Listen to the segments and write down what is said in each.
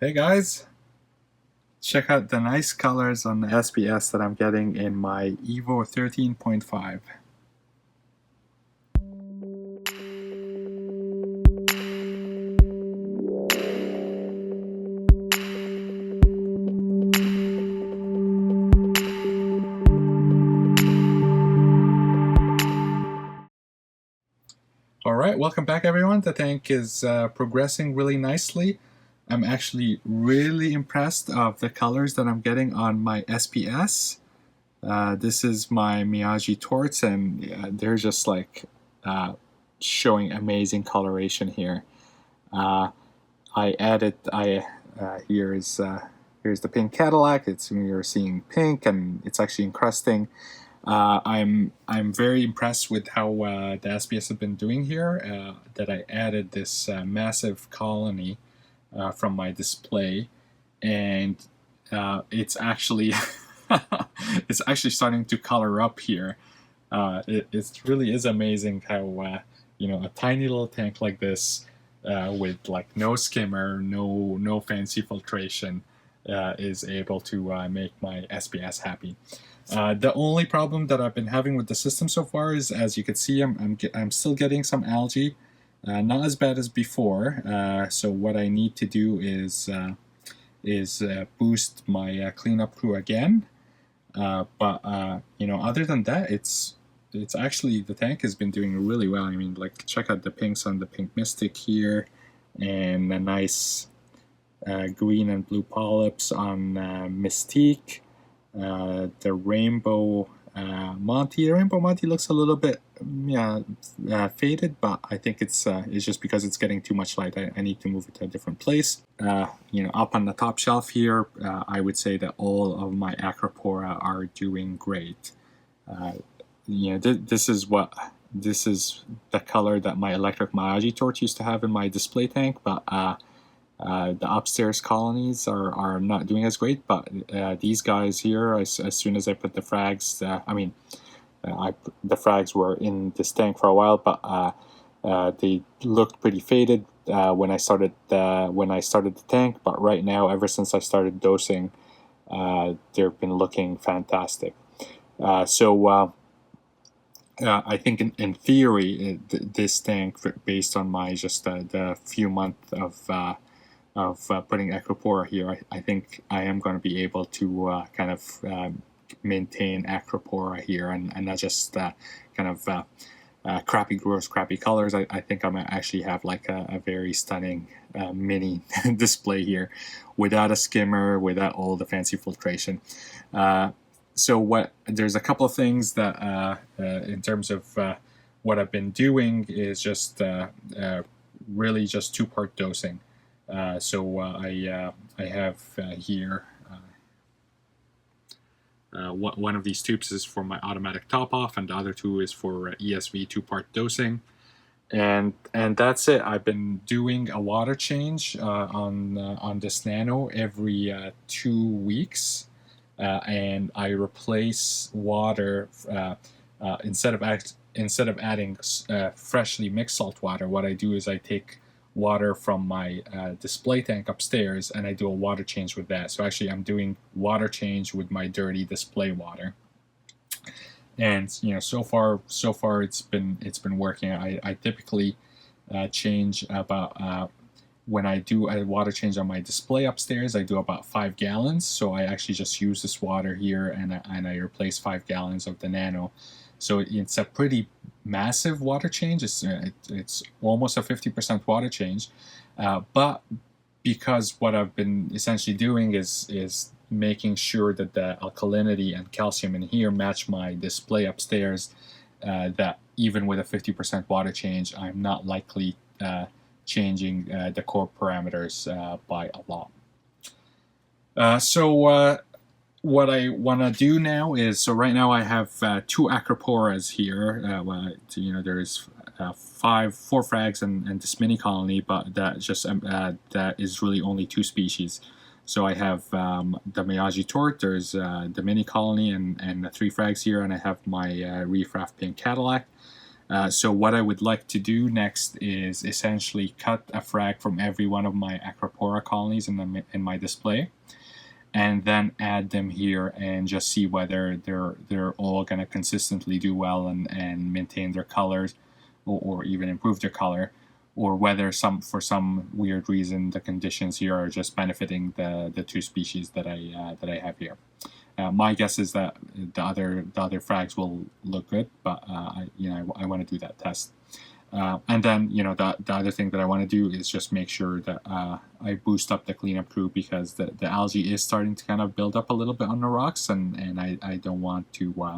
Hey guys, check out the nice colors on the SPS that I'm getting in my Evo 13.5. Alright, welcome back everyone. The tank is progressing really nicely. I'm actually really impressed of the colors that I'm getting on my SPS. This is my Miyagi torts, and they're just like showing amazing coloration here. I added, here's the pink Cadillac. You're seeing pink, and it's actually encrusting. I'm very impressed with how the SPS has been doing here. That I added this massive colony from my display, and it's actually it's actually starting to color up here. It really is amazing how a tiny little tank like this with like no skimmer, no fancy filtration is able to make my SPS happy. The only problem that I've been having with the system so far is, as you can see, I'm still getting some algae, not as bad as before. So what I need to do is boost my cleanup crew again. But other than that, it's actually, the tank has been doing really well. I mean, like, check out the pinks on the Pink Mystic here, and a nice green and blue polyps on Mystique. The Rainbow Monty. The Rainbow Monty looks a little bit faded, but I think it's just because it's getting too much light. I need to move it to a different place. Up on the top shelf here, I would say that all of my Acropora are doing great. This is the color that my electric Miyagi torch used to have in my display tank, but the upstairs colonies are not doing as great. But these guys here, as soon as I put the frags, the frags were in this tank for a while, but they looked pretty faded when I started the tank. But right now, ever since I started dosing, they've been looking fantastic. I think in theory, this tank, based on my just the few months of putting Acropora here, I think I am going to be able to kind of maintain Acropora here, and not just kind of crappy growers, crappy colors. I think I might actually have like a very stunning mini display here, without a skimmer, without all the fancy filtration. There's a couple of things that in terms of what I've been doing is just really just two-part dosing. I have here one of these tubes is for my automatic top off, and the other two is for ESV two-part dosing, and that's it. I've been doing a water change on this Nano every 2 weeks, and I replace water instead of adding freshly mixed salt water. What I do is I take water from my display tank upstairs, and I do a water change with that. So actually, I'm doing water change with my dirty display water, and so far it's been working. I typically change about when I do a water change on my display upstairs, I do about 5 gallons. So I actually just use this water here, and I replace 5 gallons of the Nano. So it's a pretty massive water change. It's almost a 50% water change, but because what I've been essentially doing is making sure that the alkalinity and calcium in here match my display upstairs, that even with a 50% water change, I'm not likely changing the core parameters by a lot. What I want to do now is, so right now I have 2 Acroporas here. There's 4 frags and this mini colony, but that is really only 2 species. So I have the Miyagi tort, there's the mini colony, and the 3 frags here, and I have my Reef Raft Pink Cadillac. So what I would like to do next is essentially cut a frag from every one of my Acropora colonies in my display, and then add them here and just see whether they're all going to consistently do well and maintain their colors, or even improve their color, or whether for some weird reason the conditions here are just benefiting the two species that I have here. My guess is that the other frags will look good, but I want to do that test. And then the other thing that I want to do is just make sure that I boost up the cleanup crew, because the algae is starting to kind of build up a little bit on the rocks, and I don't want to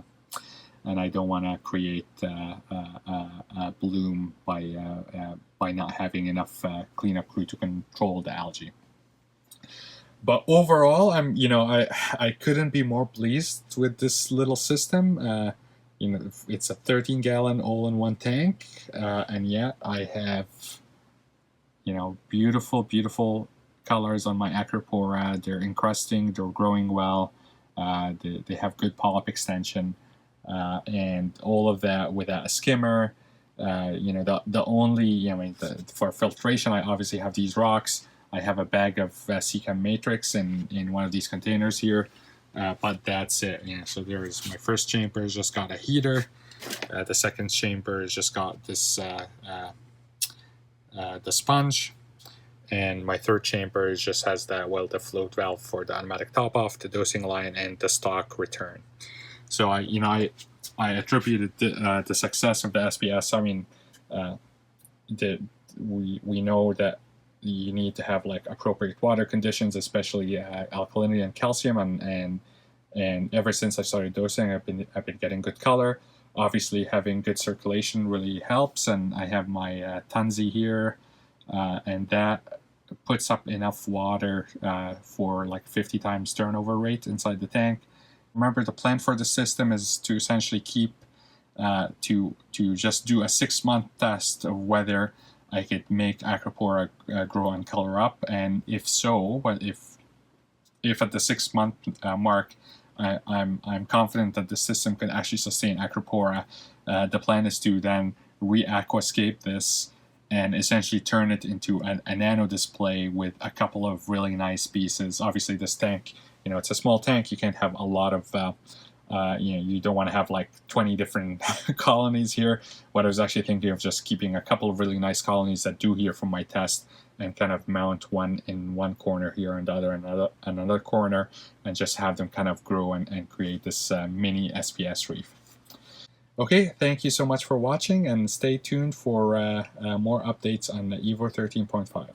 create a bloom by not having enough cleanup crew to control the algae. But overall, I couldn't be more pleased with this little system. It's a 13-gallon all-in-one tank, and yet I have beautiful colors on my Acropora. They're encrusting, they're growing well, they have good polyp extension, and all of that without a skimmer. The only for filtration, I obviously have these rocks. I have a bag of Secam Matrix in one of these containers here, but that's it. So there's my first chamber has just got a heater. The second chamber has just got this the sponge, and my third chamber just has the float valve for the automatic top off, the dosing line, and the stock return. So I attributed the success of the SPS. We know that you need to have appropriate water conditions, especially alkalinity and calcium, and ever since I started dosing, I've been getting good color. Obviously, having good circulation really helps, and I have my Tanzi here, and that puts up enough water for 50 times turnover rate inside the tank. Remember, the plan for the system is to essentially keep to just do a 6-month test of whether I could make Acropora grow and color up, and if so, if at the 6-month mark I'm confident that the system can actually sustain Acropora, the plan is to then re-aquascape this and essentially turn it into a nano display with a couple of really nice pieces. Obviously, this tank, it's a small tank. You can't have a lot of you don't want to have 20 different colonies here. What I was actually thinking of just keeping a couple of really nice colonies that do here from my test, and kind of mount one in one corner here and the other in another corner, and just have them kind of grow and create this mini SPS reef. Okay, thank you so much for watching, and stay tuned for more updates on the Evo 13.5.